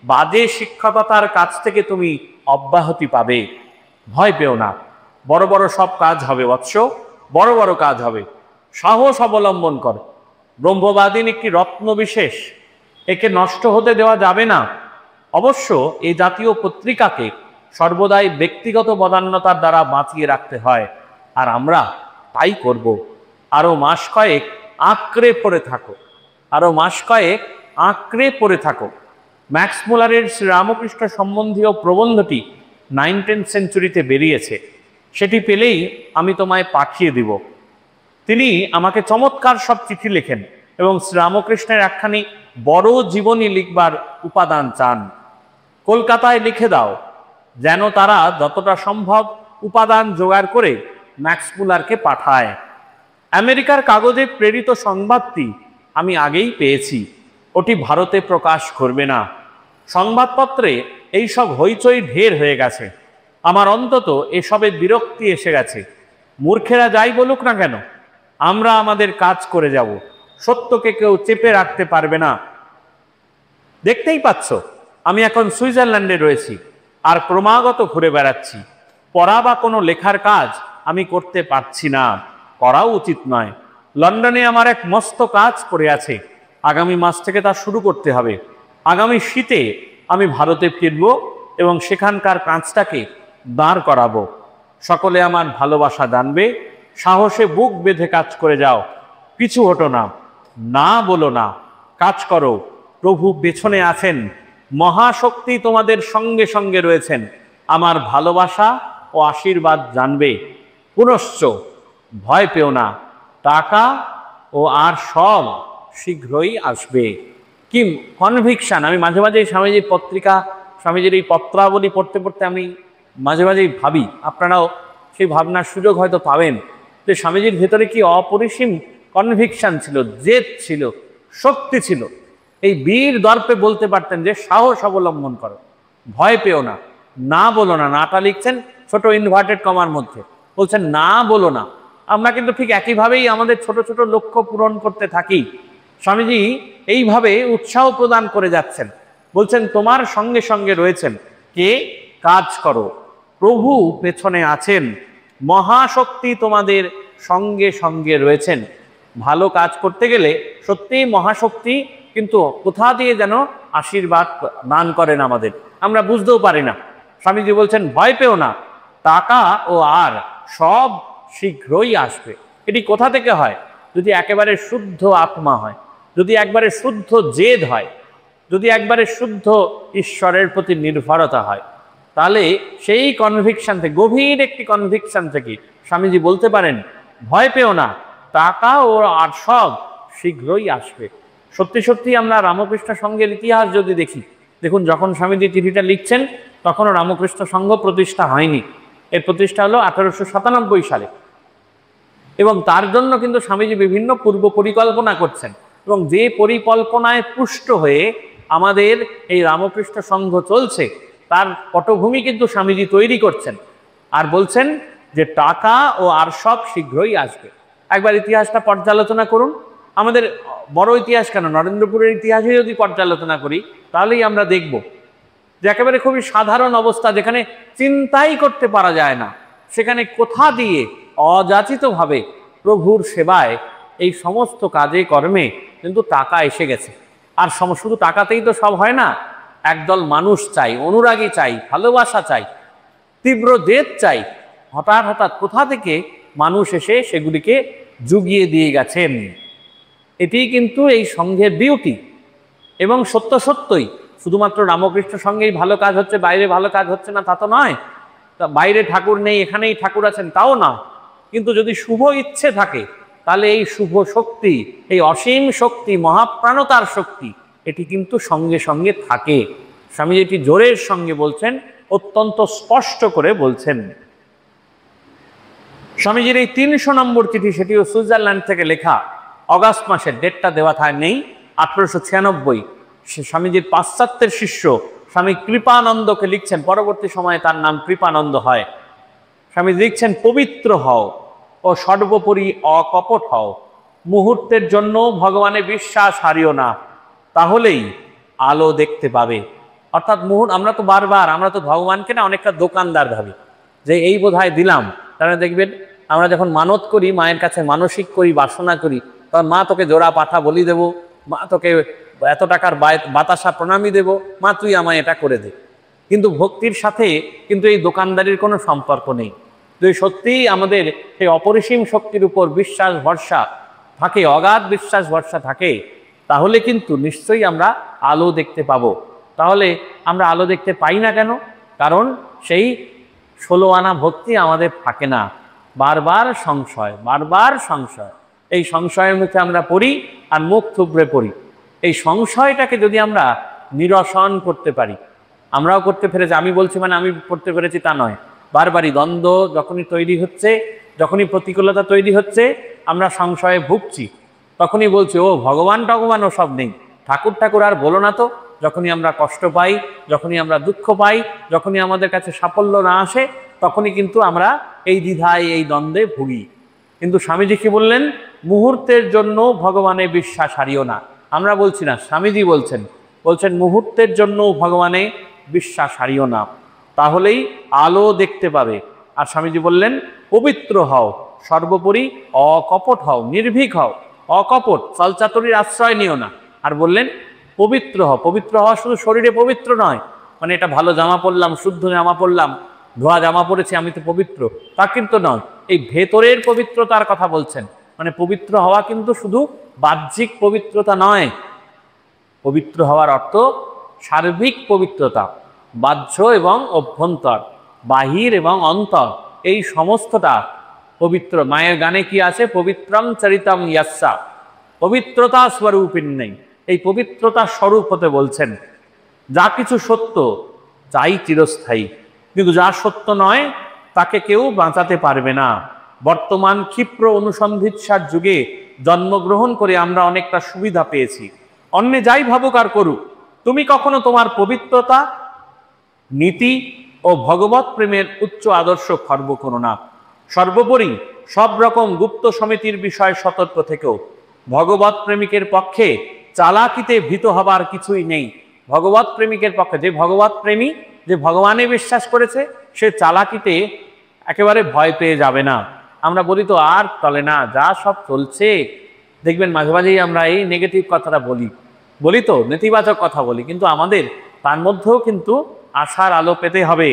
বাজে শিক্ষকতার কাছ থেকে তুমি অব্যাহতি পাবে। ভয় পেও না, বড় বড় সব কাজ হবে বৎস, বড় বড় কাজ হবে। সাহস অবলম্বন কর। ব্রহ্মবাদীন একটি রত্ন বিশেষ, একে নষ্ট হতে দেওয়া যাবে না। অবশ্য এই জাতীয় পত্রিকাকে সর্বদাই ব্যক্তিগত বদান্যতার দ্বারা বাঁচিয়ে রাখতে হয়, আর আমরা তাই করব। আরো মাস কয়েক আঁকড়ে পড়ে থাকো। ম্যাক্স মুলারের শ্রীরামকৃষ্ণ সম্বন্ধীয় প্রবন্ধটি 19th সেঞ্চুরিতে বেরিয়েছে, সেটি পেলেই আমি তোমায় পাঠিয়ে দিব। তিনি আমাকে চমৎকার সব চিঠি লেখেন এবং শ্রীরামকৃষ্ণের একখানি বড় জীবনী লিখবার উপাদান চান। কলকাতায় লিখে দাও যেন তারা যতটা সম্ভব উপাদান জোগাড় করে ম্যাক্স মুলারকে পাঠায়। আমেরিকার কাগজে প্রেরিত সংবাদটি আমি আগেই পেয়েছি, ওটি ভারতে প্রকাশ করবে না। সংবাদপত্রে এইসব হইচই ঢের হয়ে গেছে, আমার অন্তত এসবে বিরক্তি এসে গেছে। মূর্খেরা যাই বলুক না কেন, আমরা আমাদের কাজ করে যাব, সত্যকে কেউ চেপে রাখতে পারবে না। দেখতেই পাচ্ছ আমি এখন সুইজারল্যান্ডে রয়েছি আর ক্রমাগত ঘুরে বেড়াচ্ছি। পড়া বা কোনো লেখার কাজ আমি করতে পারছি না, করাও উচিত নয়। লন্ডনে আমার এক মস্ত কাজ পড়ে আছে, আগামী মাস থেকে তা শুরু করতে হবে। আগামী শীতে আমি ভারতে ফিরব এবং সেখানকার কাজটাকে দাঁড় করাবো। সকলে আমার ভালোবাসা জানবে। সাহসে বুক বেঁধে কাজ করে যাও, পিছু হটো না, না বলো না, কাজ করো। প্রভু পেছনে আছেন, মহাশক্তি তোমাদের সঙ্গে সঙ্গে রয়েছেন। আমার ভালোবাসা ও আশীর্বাদ জানবে। পুনশ্চ ভয় পেও না, টাকা ও আর সব শীঘ্রই আসবে। কি কনভিকশন! আমি মাঝে মাঝে স্বামীজির পত্রিকা, স্বামীজির এই পত্রাবলী পড়তে পড়তে আমি মাঝে মাঝেই ভাবি, আপনারাও সেই ভাবনার সুযোগ হয়তো পাবেন, যে স্বামীজির ভেতরে কি অপরিসীম কনভিকশন ছিল, জেদ ছিল, শক্তি ছিল। এই বীর দর্পে বলতে পারতেন যে সাহস অবলম্বন করো, ভয় পেও না, না বলো না। নাটা লিখছেন ছোট ইনভার্টেড কমার মধ্যে, বলছেন না বলো না। আমরা কিন্তু ঠিক একইভাবেই আমাদের ছোট ছোট লক্ষ্য পূরণ করতে থাকি। স্বামীজি এইভাবে উৎসাহ প্রদান করে যাচ্ছেন, বলছেন তোমার সঙ্গে সঙ্গে রয়েছেন কে? কাজ করো, প্রভু পেছনে আছেন, মহাশক্তি তোমাদের সঙ্গে সঙ্গে রয়েছেন। ভালো কাজ করতে গেলে সত্যিই মহাশক্তি কিন্তু কোথা দিয়ে যেন আশীর্বাদ দান করেন আমাদের, আমরা বুঝতেও পারি না। স্বামীজি বলছেন ভয় পেও না, টাকা ও আর সব শীঘ্রই আসবে। এটি কোথা থেকে হয়? যদি একেবারে শুদ্ধ আত্মা হয়, যদি একবারে শুদ্ধ জেদ হয়, যদি একবারে শুদ্ধ ঈশ্বরের প্রতি নির্ভরতা হয়, তাহলে সেই কনভিকশন থেকে, গভীর একটি কনভিকশন থেকে স্বামীজি বলতে পারেন ভয় পেও না, টাকা ও আর সব শীঘ্রই আসবে। সত্যি সত্যি আমরা রামকৃষ্ণ সংঘের ইতিহাস যদি দেখি, দেখুন যখন স্বামীজি চিঠিটা লিখছেন তখনও রামকৃষ্ণ সংঘ প্রতিষ্ঠা হয়নি। এর প্রতিষ্ঠা হলো 1897 সালে, এবং তার জন্য কিন্তু স্বামীজি বিভিন্ন পূর্ব পরিকল্পনা করছেন, এবং যে পরিকল্পনায় পুষ্ট হয়ে আমাদের এই রামকৃষ্ণ সংঘ চলছে তার পটভূমি কিন্তু স্বামীজি তৈরি করছেন, আর বলছেন যে টাকা ও আর সব শীঘ্রই আসবে। একবার ইতিহাসটা পর্যালোচনা করুন। আমাদের বড় ইতিহাস কেন, নরেন্দ্রপুরের ইতিহাসে যদি পর্যালোচনা করি তাহলেই আমরা দেখব যে একেবারে খুবই সাধারণ অবস্থা, যেখানে চিন্তাই করতে পারা যায় না, সেখানে কোথা দিয়ে অযাচিতভাবে প্রভুর সেবায় এই সমস্ত কাজে কর্মে কিন্তু টাকা এসে গেছে। আর শুধু টাকাতেই তো সব হয় না, একদল মানুষ চাই, অনুরাগী চাই, ভালোবাসা চাই, তীব্র জেদ চাই। হঠাৎ হঠাৎ কোথা থেকে মানুষ এসে সেগুলিকে জুগিয়ে দিয়ে গেছেন। এটি কিন্তু এই সংঘের বিউটি। এবং সত্য সত্যই শুধুমাত্র রামকৃষ্ণ সঙ্গেই ভালো কাজ হচ্ছে, বাইরে ভালো কাজ হচ্ছে না তা তো নয়। তা বাইরে ঠাকুর নেই, এখানেই ঠাকুর আছেন তাও নয়। কিন্তু যদি শুভ ইচ্ছে থাকে তাহলে এই শুভ শক্তি, এই অসীম শক্তি, মহাপ্রাণতার শক্তি, এটি কিন্তু সঙ্গে সঙ্গে থাকে। স্বামীজি এটি জোরের সঙ্গে বলছেন, অত্যন্ত স্পষ্ট করে বলছেন। স্বামীজির এই 300 নম্বর চিঠি, সেটিও সুইজারল্যান্ড থেকে লেখা, অগাস্ট মাসের, ডেটটা দেওয়া থাকে নেই, 1896। স্বামীজির পাশ্চাত্যের শিষ্য স্বামী কৃপানন্দকে লিখছেন, পরবর্তী সময়ে তার নাম কৃপানন্দ হয়। স্বামীজি লিখছেন, পবিত্র হও ও সর্বোপরি অকপট হও, মুহূর্তের জন্য ভগবানে বিশ্বাস হারিও না, তাহলেই আলো দেখতে পাবে। অর্থাৎ আমরা তো বারবার, আমরা তো ভগবানকে না অনেকটা দোকানদার ভাবি, যে এই বোধহয় দিলাম। তাহলে দেখবেন আমরা যখন মানত করি, মায়ের কাছে মানসিক করি, বাসনা করি, তখন মা তোকে জোড়া পাঠা বলি দেবো, মা তোকে এত টাকার বাতাসা প্রণামী দেব, মা তুই আমায় এটা করে দে। কিন্তু ভক্তির সাথে কিন্তু এই দোকানদারির কোনো সম্পর্ক নেই। যদি সত্যিই আমাদের সেই অপরিসীম শক্তির উপর বিশ্বাস ভরসা থাকে, অগাধ বিশ্বাস ভরসা থাকে, তাহলে কিন্তু নিশ্চয়ই আমরা আলো দেখতে পাবো। তাহলে আমরা আলো দেখতে পাই না কেন? কারণ সেই 16 আনা ভক্তি আমাদের থাকে না। বারবার সংশয়, বারবার সংশয়। এই সংশয়ের মুখে আমরা পড়ি আর মুখ থুবড়ে পড়ি। এই সংশয়টাকে যদি আমরা নিরসন করতে পারি, আমরাও করতে পেরেছি, আমি বলছি মানে আমি করতে পেরেছি তা নয়, বারবারই দ্বন্দ্ব যখনই তৈরি হচ্ছে, যখনই প্রতিকূলতা তৈরি হচ্ছে, আমরা সংশয়ে ভুগছি, তখনই বলছি ও ভগবান টগবান সব নেই, ঠাকুর ঠাকুর আর বলো না তো। যখনই আমরা কষ্ট পাই, যখনই আমরা দুঃখ পাই, যখনই আমাদের কাছে সাফল্য না আসে, তখনই কিন্তু আমরা এই দ্বিধায়, এই দ্বন্দ্বে ভুগি। কিন্তু স্বামীজি কি বললেন? মুহূর্তের জন্য ভগবানে বিশ্বাস হারিও না। আমরা বলছি না, স্বামীজি বলছেন, মুহূর্তের জন্য ভগবানে বিশ্বাস হারিও না, তাহলেই আলো দেখতে পাবে। আর স্বামীজি বললেন, পবিত্র হও, সর্বোপরি অকপট হও, নির্ভীক হও, অকপট, চালচাতুরির আশ্রয় নিও না। আর বললেন পবিত্র হও। পবিত্র হওয়া শুধু শরীরে পবিত্র নয়, মানে এটা ভালো জামা পরলাম, শুদ্ধ জামা পরলাম, ধোয়া জামা পরেছি, আমি তো পবিত্র, তা কিন্তু নয়। এই ভেতরের পবিত্রতার কথা বলছেন। মানে পবিত্র হওয়া কিন্তু শুধু বাহ্যিক পবিত্রতা নয়, পবিত্র হওয়ার অর্থ সার্বিক পবিত্রতা, বাহ্য এবং অভ্যন্তর, বাহির এবং অন্তর, এই সমস্তটা পবিত্র। মায়ের গানে কি আছে? পবিত্রং চরিতম ইয়াস্যা, পবিত্রতা স্বরূপিন নেই। এই পবিত্রতা স্বরূপ হতে বলছেন। যা কিছু সত্য তাই চিরস্থায়ী, কিন্তু যা সত্য নয় তাকে কেউ বাঁচাতে পারবে না। বর্তমান ক্ষিপ্র অনুসন্ধিৎসার যুগে জন্মগ্রহণ করে আমরা অনেকটা সুবিধা পেয়েছি। অন্যে যাই ভাবুক আর করুক, তুমি কখনো তোমার পবিত্রতা, নীতি ও ভগবত প্রেমের উচ্চ আদর্শ খর্ব করো না। সর্বোপরি সব রকম গুপ্ত সমিতির বিষয়ে সতর্ক থেকেও। ভগবত প্রেমিকের পক্ষে চালাকিতে ভীত হবার কিছুই নেই। ভগবত প্রেমিকের পক্ষে, যে ভগবত প্রেমী, যে ভগবানে বিশ্বাস করেছে, সে চালাকিতে একেবারে ভয় পেয়ে যাবে না। আমরা বলি তো আর চলে না, যা সব চলছে। দেখবেন মাঝে মাঝেই আমরা এই নেগেটিভ কথাটা বলি তো, নেতিবাচক কথা বলি, কিন্তু আমাদের তার মধ্যেও কিন্তু আশার আলো পেতে হবে।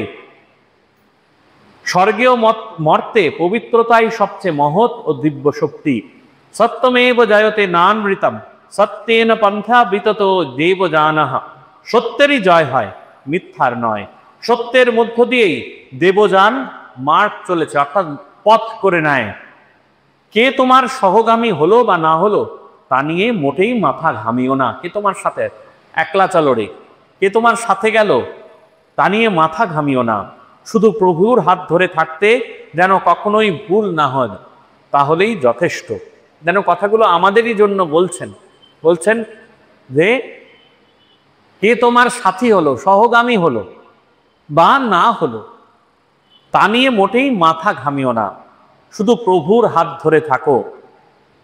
স্বর্গীয় মর্তে পবিত্রতাই সবচেয়ে মহৎ ও দিব্য শক্তি। সত্যমেব জয়তে নানৃতম, সত্যেন পন্থা বিতত দেব জানাহ। সত্যেরই জয় হয়, মিথ্যার নয়। সত্যের মধ্য দিয়েই দেবযান মার্গ চলেছে, অর্থাৎ পথ করে নেয়। কে তোমার সহগামী হলো বা না হলো তা নিয়ে মোটেই মাথা ঘামিও না। কে তোমার সাথে, একলা চলো রে, কে তোমার সাথে গেল তা নিয়ে মাথা ঘামিও না। শুধু প্রভুর হাত ধরে থাকতে যেন কখনোই ভুল না হয়, তাহলেই যথেষ্ট। যেন কথাগুলো আমাদেরই জন্য বলছেন যে কে তোমার সাথী হলো, সহগামী হলো বা না হলো তা নিয়ে মোটেই মাথা ঘামিও না, শুধু প্রভুর হাত ধরে থাকো।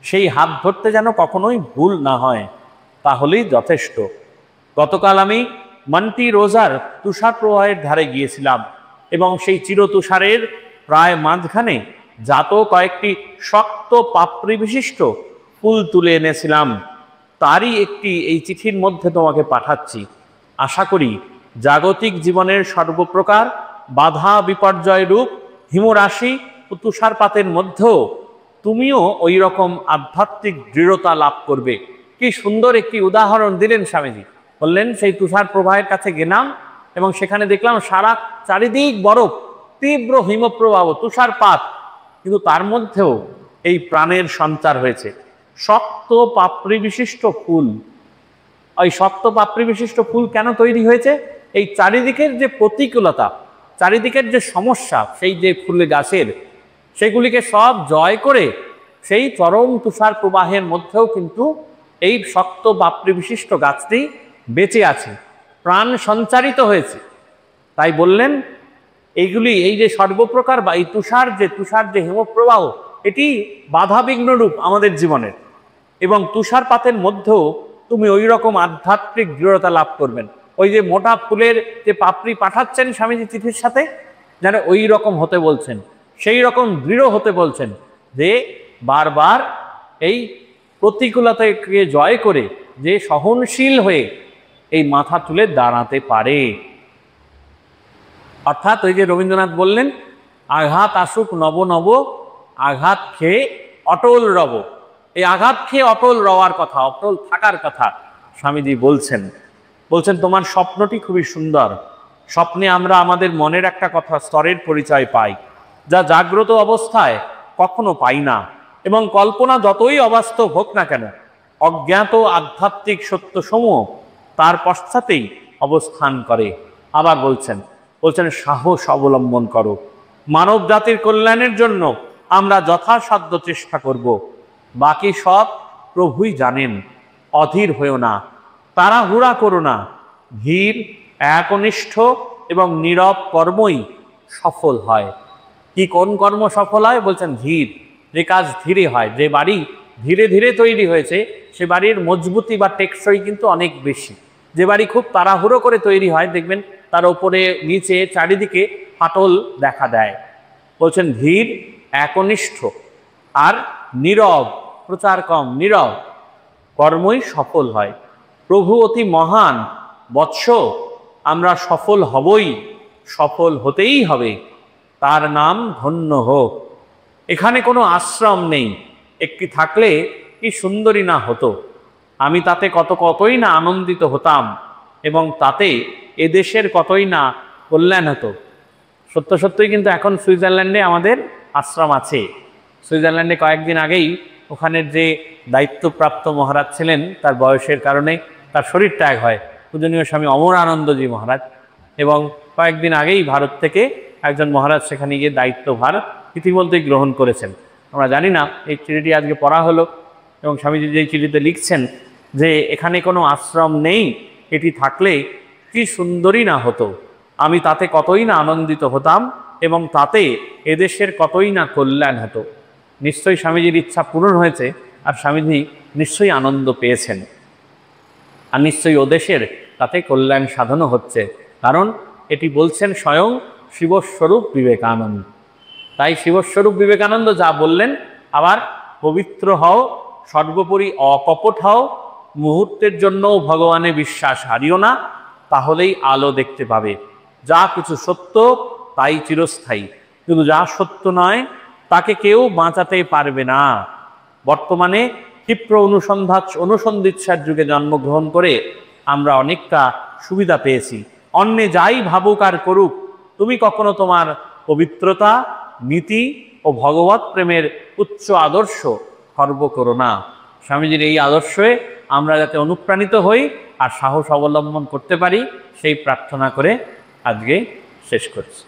সেই হাত ধরতে যেন কখনোই ভুল না হয়, তাহলেই যথেষ্ট। গতকাল আমি মান্টি রোজার তুষার প্রবাহের ধারে গিয়েছিলাম এবং সেই চিরতুষারের প্রায় মাঝখানে জাত কয়েকটি শক্ত পাপড়ি বিশিষ্ট ফুল তুলে এনেছিলাম। তারই একটি এই চিঠির মধ্যে তোমাকে পাঠাচ্ছি। আশা করি জাগতিক জীবনের সর্বপ্রকার বাধা বিপর্যয় রূপ হিমরাশি ও তুষারপাতের মধ্যেও তুমিও ওই রকম আধ্যাত্মিক দৃঢ়তা লাভ করবে। কি সুন্দর একটি উদাহরণ দিলেন স্বামীজি। বললেন সেই তুষার প্রবাহের কাছে গেলাম এবং সেখানে দেখলাম সারা চারিদিক বরফ, তীব্র হিমপ্রবাহ, তুষারপাত, কিন্তু তার মধ্যেও এই প্রাণের সঞ্চার হয়েছে। শক্ত পাপড়ি বিশিষ্ট ফুল। ওই শক্ত পাপড়ি বিশিষ্ট ফুল কেন তৈরি হয়েছে? এই চারিদিকের যে প্রতিকূলতা, চারিদিকের যে সমস্যা, সেই যে ফুল গাছের, সেগুলিকে সব জয় করে সেই চরম তুষার প্রবাহের মধ্যেও কিন্তু এই শক্ত বাপরি বিশিষ্ট গাছটি বেঁচে আছে, প্রাণ সঞ্চারিত হয়েছে। তাই বললেন এইগুলি, এই যে সর্বপ্রকার বা এই তুষার যে হিমপ্রবাহ, এটি বাধাবিঘ্ন রূপ আমাদের জীবনের। এবং তুষারপাতের মধ্যেও তুমি ওই রকম আধ্যাত্মিক দৃঢ়তা লাভ করবেন। ওই যে মোটা ফুলের যে পাপড়ি পাঠাচ্ছেন স্বামীজি চিঠির সাথে, যেন ওই রকম হতে বলছেন, সেই রকম দৃঢ় হতে বলছেন, যে বারবার এই প্রতিকূলতাকে জয় করে যে সহনশীল হয়ে এই মাথা তুলে দাঁড়াতে পারে। অর্থাৎ ওই যে রবীন্দ্রনাথ বললেন, আঘাত আসুক নব নব, আঘাত খেয়ে অটল রব। এই আঘাত খেয়ে অটল রওয়ার কথা, অটল থাকার কথা স্বামীজি বলছেন। তোমার স্বপ্নটি খুবই সুন্দর। স্বপ্নে আমরা আমাদের মনের একটা কথা স্তরের পরিচয় পাই, যা জাগ্রত অবস্থায় কখনো পাই না। এবং কল্পনা যতই অবাস্তব হোক না কেন, অজ্ঞাত আধ্যাত্মিক সত্যসমূহ তার পশ্চাতেই অবস্থান করে। আবার বলছেন সাহস অবলম্বন করো, মানব জাতির কল্যাণের জন্য আমরা যথাসাধ্য চেষ্টা করব, বাকি সব প্রভুই জানেন। অধীর হয়েও না, তাড়াহুড়া করো না, ধীর একনিষ্ঠ এবং নীরব কর্মই সফল হয়। কি কোন কর্ম সফল হয়? বলছেন ধীর, যে কাজ ধীরে হয়, যে বাড়ি ধীরে ধীরে তৈরি হয়েছে সে বাড়ির মজবুতি বা টেকসই কিন্তু অনেক বেশি। যে বাড়ি খুব তাড়াহুড়ো করে তৈরি হয়, দেখবেন তার উপরে নিচে চারিদিকে ফাটল দেখা দেয়। বলছেন ধীর একনিষ্ঠ আর নীরব, প্রচার কম, নীরব কর্মই সফল হয়। প্রভু অতি মহান, বৎস আমরা সফল হবই, সফল হতেই হবে, তার নাম ধন্য হোক। এখানে কোনো আশ্রম নেই, একটি থাকলে কি সুন্দরী না হতো, আমি তাতে কতই না আনন্দিত হতাম, এবং তাতে এদেশের কতই না কল্যাণ হতো। সত্যই কিন্তু এখন সুইজারল্যান্ডে আমাদের আশ্রম আছে। সুইজারল্যান্ডে কয়েকদিন আগেই ওখানের যে দায়িত্বপ্রাপ্ত মহারাজ ছিলেন, তার বয়সের কারণে তার শরীর ত্যাগ হয়, পূজনীয় স্বামী অমরানন্দজি মহারাজ। এবং কয়েকদিন আগেই ভারত থেকে একজন মহারাজ সেখানে গিয়ে দায়িত্বভার ইতিমধ্যেই গ্রহণ করেছেন। আমরা জানি না, এই চিঠিটি আজকে পড়া হলো, এবং স্বামীজি যেই চিঠিতে লিখছেন যে এখানে কোনো আশ্রম নেই, এটি থাকলে কি সুন্দরই না হতো, আমি তাতে কতই না আনন্দিত হতাম, এবং তাতে এদেশের কতই না কল্যাণ হতো। নিশ্চয়ই স্বামীজির ইচ্ছা পূরণ হয়েছে, আর স্বামীজি নিশ্চয়ই আনন্দ পেয়েছেন, আর নিশ্চয়ই ওদেশের তাতে কল্যাণ সাধনও হচ্ছে, কারণ এটি বলছেন স্বয়ং শিবস্বরূপ বিবেকানন্দ। তাই শিবস্বরূপ বিবেকানন্দ যা বললেন, আবার পবিত্র হও, সর্বোপরি অকপট হও, মুহূর্তের জন্যও ভগবানে বিশ্বাস হারিও না, তাহলেই আলো দেখতে পাবে। যা কিছু সত্য তাই চিরস্থায়ী, কিন্তু যা সত্য নয় তাকে কেউ বাঁচাতে পারবে না। বর্তমানে ক্ষিপ্র অনুসন্ধিৎসার যুগে জন্মগ্রহণ করে আমরা অনেকটা সুবিধা পেয়েছি। অন্যে যাই ভাবুক আর করুক, তুমি কখনো তোমার পবিত্রতা, নীতি ও ভগবত প্রেমের উচ্চ আদর্শ খর্ব করো না। স্বামীজির এই আদর্শে আমরা যাতে অনুপ্রাণিত হই আর সাহস অবলম্বন করতে পারি, সেই প্রার্থনা করে আজকে শেষ করছি।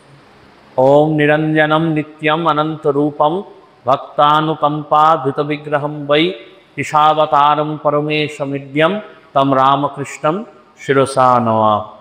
ওম নিরঞ্জনম নিত্যম অনন্ত রূপম ভক্তানুকম্পা ধৃত বিগ্রহম বৈ ঈশাবতারম পরমেশমিদ্যম তম রামকৃষ্ণম শিরসা নমামি।